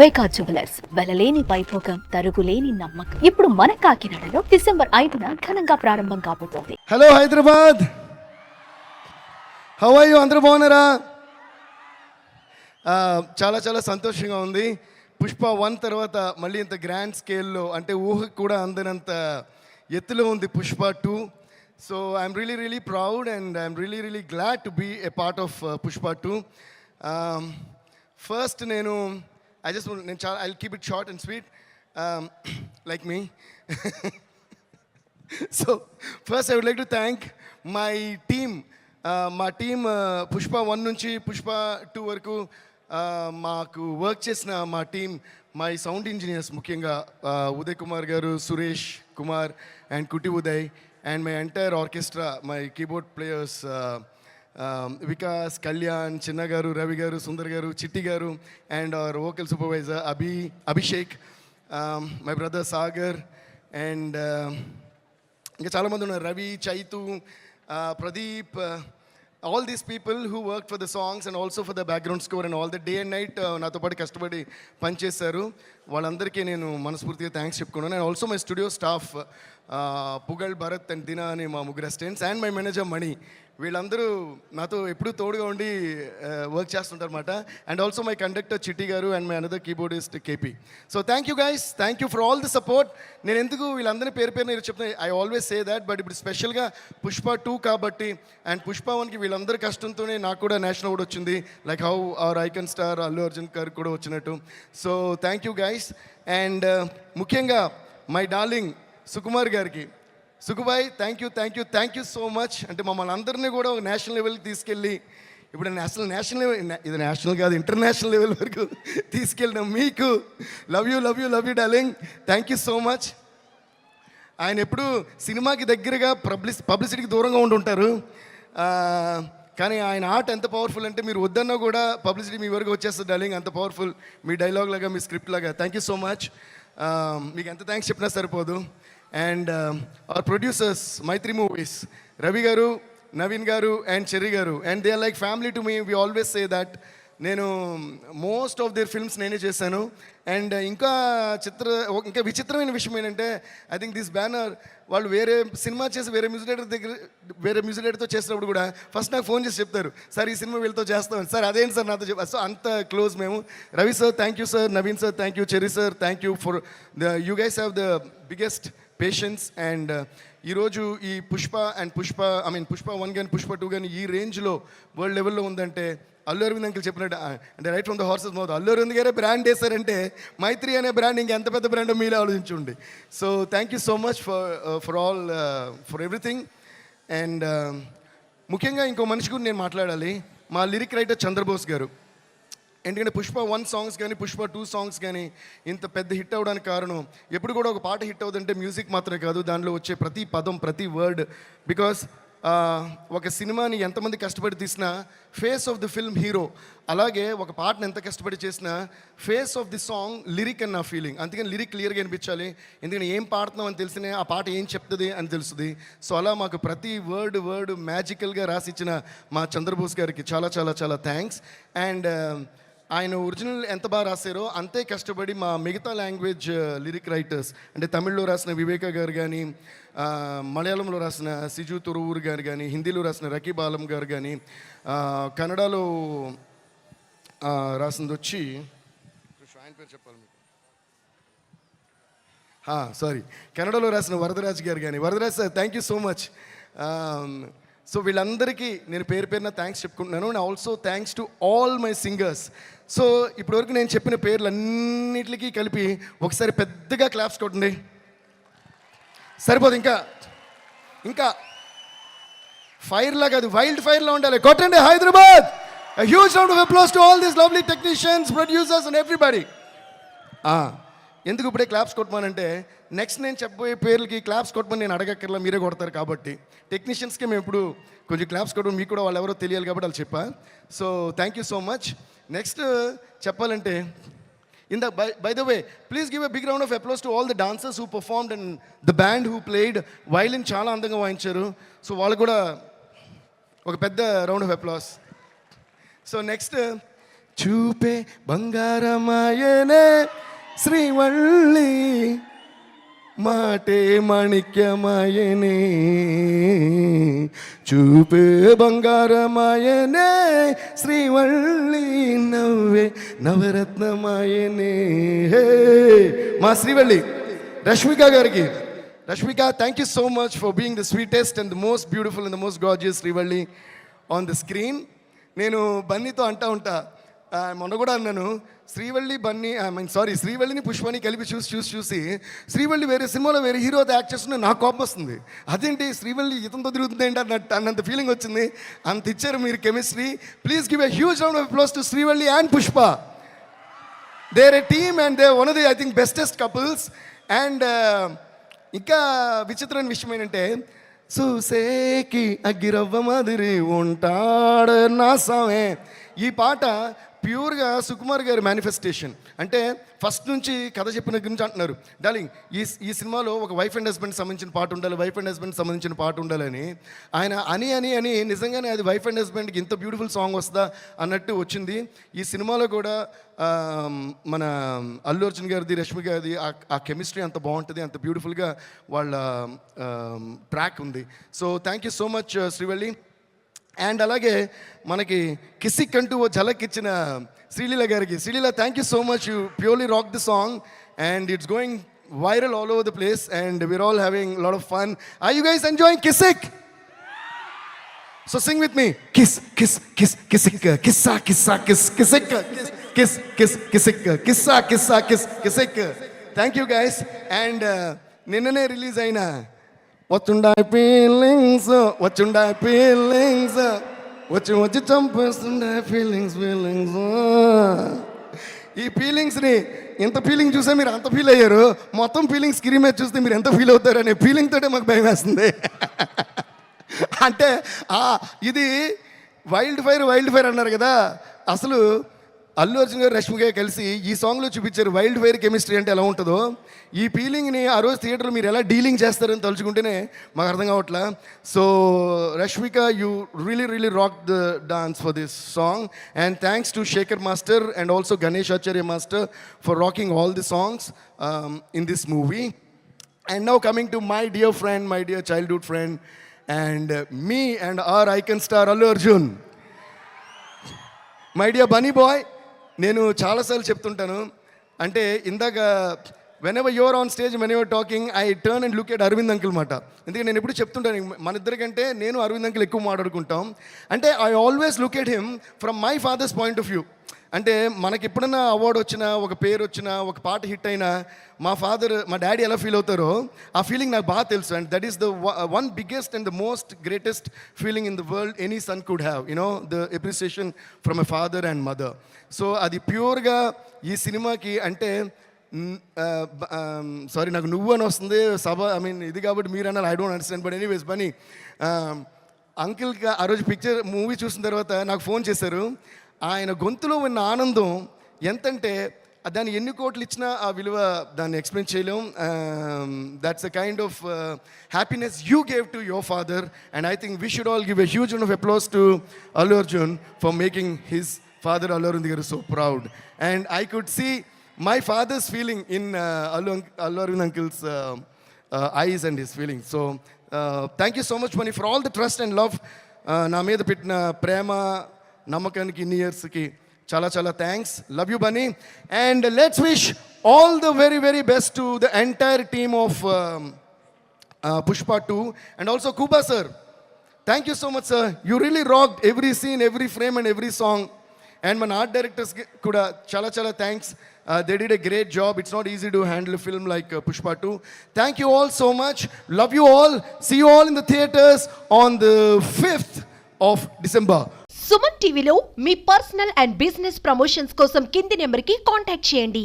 వైకా jewellers వెలలేని Vaibhogam తరుగులేని నమ్మకం ఇప్పుడు మన కాకినాడలో డిసెంబర్ 5న ఘనంగా ప్రారంభం కాబోతోంది. Hello Hyderabad, how are you? అందరూ బాగున్నారా? చాలా చాలా సంతోషంగా ఉంది. పుష్ప 1 తర్వాత మళ్ళీ ఇంత గ్రాండ్ స్కేల్లో, అంటే ఊహకు కూడా అందనంత ఎత్తులో ఉంది Pushpa 2. So I'm really proud and I'm really glad to be a part of Pushpa 2. First I'll keep it short and sweet, like me. So first I would like to thank my team. మా team Pushpa 1 నుంచి పుష్ప 2 వరకు మాకు work చేసిన మా team, my sound engineers, ముఖ్యంగా Uday Kumar garu, Suresh Kumar and Kutti Uday, and my entire orchestra, my keyboard players Vikas, Kalyan, Chinna garu, Ravi garu, Sundar garu, Chitti garu, and our vocal supervisor Abhishek, my brother Sagar, and ఇంకా చాలామంది ఉన్నారు, Ravi, Chaitu, Pradeep, all these people who worked for the songs and also for the background score and all the day and night నాతో పాటు కష్టపడి పనిచేశారు. వాళ్ళందరికీ నేను మనస్ఫూర్తిగా థ్యాంక్స్ చెప్పుకున్నాను. And also my studio staff, Pugal, Bharat and Dina అని మా ముగ్గురు assistants, and my manager Mani. వీళ్ళందరూ నాతో ఎప్పుడూ తోడుగా ఉండి వర్క్ చేస్తుంటారు అనమాట. And also my conductor Chitti garu and my another keyboardist KP. So thank you guys, thank you for all the support. నేను ఎందుకు వీళ్ళందరినీ పేరు చెప్తాను, I always say that, but ఇప్పుడు స్పెషల్గా పుష్ప 2 కాబట్టి అండ్ పుష్ప 1కి వీళ్ళందరి కష్టంతోనే నాకు కూడా నేషనల్ అవార్డు వచ్చింది, like how our icon star Allu Arjun గారు కూడా వచ్చినట్టు. So thank you guys. And ముఖ్యంగా మై డార్లింగ్ సుకుమార్ గారికి, Sukubai, thank you so much. అంటే మమ్మల్ని అందరినీ కూడా ఒక నేషనల్ లెవెల్కి తీసుకెళ్ళి, ఇప్పుడు నేషనల్ లెవెల్, ఇది నేషనల్ కాదు, ఇంటర్నేషనల్ లెవెల్ వరకు తీసుకెళ్ళిన మీకు love you darling, thank you so much. ఆయన ఎప్పుడు సినిమాకి దగ్గరగా పబ్లిసిటీకి దూరంగా ఉంటుంటారు, కానీ ఆయన ఆర్ట్ ఎంత పవర్ఫుల్ అంటే మీరు వద్దన్నా కూడా పబ్లిసిటీ మీ వరకు వచ్చేస్తుంది డార్లింగ్, అంత పవర్ఫుల్ మీ డైలాగ్ లాగా, మీ స్క్రిప్ట్ లాగా. Thank you so much. మీకు ఎంత థ్యాంక్స్ చెప్పినా సరిపోదు. And our producers, Mythri Movies, Ravi garu, Naveen garu and Cherry garu, and they are like family to me. We always say that. నేను మోస్ట్ ఆఫ్ దేర్ ఫిల్మ్స్ నేనే చేశాను. అండ్ ఇంకా విచిత్రమైన విషయం ఏంటంటే, ఐ థింక్ దిస్ బ్యానర్ వాళ్ళు వేరే సినిమా చేసి వేరే మ్యూజిక్ డైరెక్టర్తో చేసినప్పుడు కూడా ఫస్ట్ నాకు ఫోన్ చేసి చెప్తారు, సార్ ఈ సినిమా వీళ్ళతో చేస్తామని. సార్ అదేంటి సార్ నాతో చెప్పారు. సో అంత క్లోజ్ మేము. Ravi sir thank you sir, Naveen sir thank you, cherry sir thank you for you guys have the biggest patience. And ఈరోజు ఈ పుష్ప 1 కానీ పుష్ప 2 కానీ ఈ రేంజ్లో వరల్డ్ లెవెల్లో ఉందంటే అల్లు అరవింద్ అంకుల్ చెప్పినట్టు, అంటే right from the horse's mouth, Allu Aravind గారే బ్రాండ్ వేశారంటే మైత్రి అనే బ్రాండ్ ఇంకెంత పెద్ద బ్రాండ్ మీరే ఆలోచించండి. So thank you so much for everything. And ముఖ్యంగా ఇంకో మనిషి గురించి నేను మాట్లాడాలి, మా లిరిక్ రైటర్ చంద్రబోస్ గారు. ఎందుకంటే పుష్ప 1 సాంగ్స్ కానీ పుష్ప 2 సాంగ్స్ కానీ ఇంత పెద్ద హిట్ అవ్వడానికి కారణం, ఎప్పుడు కూడా ఒక పాట హిట్ అవుతుందంటే మ్యూజిక్ మాత్రమే కాదు, దానిలో వచ్చే ప్రతి పదం, ప్రతి వర్డ్. బికాస్ ఒక సినిమాని ఎంతమంది కష్టపడి తీసినా face of the film hero, అలాగే ఒక పాటను ఎంత కష్టపడి చేసినా face of the song lyric అని నా ఫీలింగ్. అందుకని లిరిక్ క్లియర్గా అనిపించాలి, ఎందుకంటే ఏం పాడుతున్నాం అని తెలిసినే ఆ పాట ఏం చెప్తుంది అని తెలుస్తుంది. సో అలా మాకు ప్రతి వర్డ్ మ్యాజికల్గా రాసిచ్చిన మా చంద్రబోస్ గారికి చాలా చాలా చాలా థ్యాంక్స్. అండ్ ఆయన ఒరిజినల్ ఎంత బాగా రాశారో అంతే కష్టపడి మా మిగతా లాంగ్వేజ్ లిరిక్ రైటర్స్, అంటే తమిళ్లో రాసిన వివేక గారు కానీ, మలయాళంలో రాసిన సిజు తురువూరు గారు కానీ, హిందీలో రాసిన రకీబ్ ఆలం గారు కానీ, కన్నడలో రాసింది వచ్చి ఆయన పేరు చెప్పాలి మీకు, కన్నడలో రాసిన వరదరాజ్ గారు కానీ. Varadaraj sir thank you so much. So వీళ్ళందరికీ నేను పేరున థ్యాంక్స్ చెప్పుకుంటున్నాను. And also thanks to all my singers. So ఇప్పటివరకు నేను చెప్పిన పేర్లన్నిటికీ కలిపి ఒకసారి పెద్దగా క్లాప్స్ కొట్టండి. సరిపోదు, ఇంకా ఫైర్ లాగా కాదు, వైల్డ్ ఫైర్లా ఉండాలి. కొట్టండి Hyderabad. A huge round of applause to all these lovely technicians, producers and everybody. ఎందుకు ఇప్పుడే క్లాప్స్ కొట్టమనంటే, నెక్స్ట్ నేను చెప్పబోయే పేర్లకి క్లాప్స్ కొట్టమని నేను అడగక్కర్లా, మీరే కొడతారు కాబట్టి. టెక్నీషియన్స్కి మేము ఇప్పుడు కొంచెం క్లాప్స్ కొట్టడం, మీకు కూడా వాళ్ళు ఎవరో తెలియాలి కాబట్టి వాళ్ళు చెప్పా. So thank you so much. Next చెప్పాలంటే, by the way, please give a big round of applause to all the dancers who performed and the band who played. Violin చాలా అందంగా వాయించారు. సో వాళ్ళు కూడా ఒక పెద్ద round of applause. So next చూపే బంగారమాయనే శ్రీవల్లి, మాటే మాణిక్యమాయనే, చూపే బంగారమాయనే శ్రీవల్లి, నవ్వే నవరత్నమాయనే. హే మా శ్రీవల్లి రష్మిక గారికి, Rashmika, thank you so much for being the sweetest and the most beautiful and the most gorgeous Srivalli on the screen. నేను బన్నీతో అంటా ఉంటా, మొన్న కూడా అన్నాను, శ్రీవల్లి బన్నీ శ్రీవల్లిని పుష్పని కలిపి చూసి శ్రీవల్లి వేరే సినిమాలో వేరే హీరోతో యాక్ట్ చేస్తున్నా నాకు కోపం వస్తుంది. అదేంటి శ్రీవల్లి ఇతంతో తిరుగుతుంది ఏంటి అన్నంత ఫీలింగ్ వచ్చింది. అంత ఇచ్చారు మీరు chemistry. Please give a huge round of applause to Srivalli and Pushpa. They're a team and they one of the I think bestest couples. అండ్ ఇంకా విచిత్రమైన విషయం ఏంటంటే, చూసేకి అగ్గిరవ్వ మాదిరి ఉంటాడు నా సామే, ఈ పాట ప్యూర్గా సుకుమార్ గారి మేనిఫెస్టేషన్. అంటే ఫస్ట్ నుంచి కథ చెప్పిన గురించి అంటున్నారు, డార్లింగ్ ఈ సినిమాలో ఒక వైఫ్ అండ్ హస్బెండ్ సంబంధించిన పాట ఉండాలి, వైఫ్ అండ్ హస్బెండ్ సంబంధించిన పాట ఉండాలని ఆయన అని నిజంగానే అది వైఫ్ అండ్ హస్బెండ్కి ఇంత బ్యూటిఫుల్ సాంగ్ వస్తుందా అన్నట్టు వచ్చింది. ఈ సినిమాలో కూడా మన అల్లు అర్జున్ గారిది, రష్మి గారిది ఆ కెమిస్ట్రీ అంత బాగుంటుంది, అంత బ్యూటిఫుల్గా వాళ్ళ ట్రాక్ ఉంది. So thank you so much Srivalli. And అలాగే మనకి కిసిక్ అంటూ ఓ ఝలక్ ఇచ్చిన శ్రీలీల గారికి, Sreeleela thank you so much, you purely rock the song and it's going viral all over the place and we're all having lot of fun. Are you guys enjoying Kissik? So sing with me, kiss kiss kiss Kissik, కిస్సా కిస్సా kiss Kissik, kiss kiss Kissik, కిస్సా కిస్సా kiss Kissik. Thank you guys. And నిన్ననే release అయిన వచ్చుండాయి feelings, వచ్చుండాయి feelings, వచ్చి చంపేస్తుండాయి feelings. ఈ ఫీలింగ్స్ని ఎంత ఫీలింగ్ చూసే మీరు అంత ఫీల్ అయ్యారు, మొత్తం ఫీలింగ్స్ స్క్రీన్ మీద చూస్తే మీరు ఎంత ఫీల్ అవుతారు అనే ఫీలింగ్ తోటే మాకు భయం వేస్తుంది. అంటే ఇది వైల్డ్ ఫైర్ అన్నారు కదా, అసలు అల్లు అర్జున్ గారు రష్మి గారు కలిసి ఈ సాంగ్లో చూపించారు వైల్డ్ ఫైర్ కెమిస్ట్రీ అంటే ఎలా ఉంటుందో. ఈ ఫీలింగ్ని ఆ రోజు థియేటర్లో మీరు ఎలా డీలింగ్ చేస్తారని తలుచుకుంటేనే మాకు అర్థం కావట్లా. So Rashmika, you really rock the dance for this song and thanks to Shekhar master and also Ganesh Acharya master for rocking all the songs in this movie. And now coming to my dear friend, my dear childhood friend and me and our icon star Allu Arjun, my dear Bunny boy. నేను చాలాసార్లు చెప్తుంటాను, అంటే ఇందాక whenever you are on stage, when you are talking, I turn and look at Aravind uncle మాట. ఎందుకంటే నేను ఎప్పుడు చెప్తుంటాను, మన ఇద్దరికంటే నేను అరవింద్ అంకుల్ ఎక్కువ మాట్లాడుకుంటాం. అంటే I always look at him from my father's point of view. అంటే మనకి ఎప్పుడన్నా అవార్డు వచ్చినా, ఒక పేరు వచ్చినా, ఒక పాట హిట్ అయినా మా డాడీ ఎలా ఫీల్ అవుతారో ఆ ఫీలింగ్ నాకు బాగా తెలుసు. And that is the one biggest and the most greatest feeling in the world any son could have, you know, the appreciation from a father and mother. So అది ప్యూర్గా ఈ సినిమాకి అంటే సారీ నాకు నువ్వు అని వస్తుంది సభ, ఐ మీన్ ఇది కాబట్టి మీరు అన్నారు, I don't understand. But anyways Bunny అంకిల్కి ఆ రోజు మూవీ చూసిన తర్వాత నాకు ఫోన్ చేశారు. ఆయన గొంతులో ఉన్న ఆనందం ఎంతంటే దాన్ని ఎన్ని కోట్లు ఇచ్చినా ఆ విలువ దాన్ని ఎక్స్ప్లెయిన్ చేయలేం. That's a kind of happiness you gave to your father and I think we should all give a huge round of applause to Allu Arjun for making his father Allu Arvind garu so proud. And I could see my father's feeling in Allu Arvind uncle's eyes and his feelings. So thank you so much Mani for all the trust and love na meeda pettina prema namakaniki in years ki chala thanks. Love you Bunny. And let's wish all the very best to the entire team of Pushpa 2 and also Kuba sir. Thank you so much sir, you really rocked every scene, every frame and every song. And my art directors kuda chala thanks. They did a great job. It's not easy to handle a film like Pushpa 2. Thank you all so much. Love you all. See you all in the theaters on the 5th of December. Suman టీవీలో మీ personal and business promotions కోసం కింది నెంబర్కి contact చేయండి.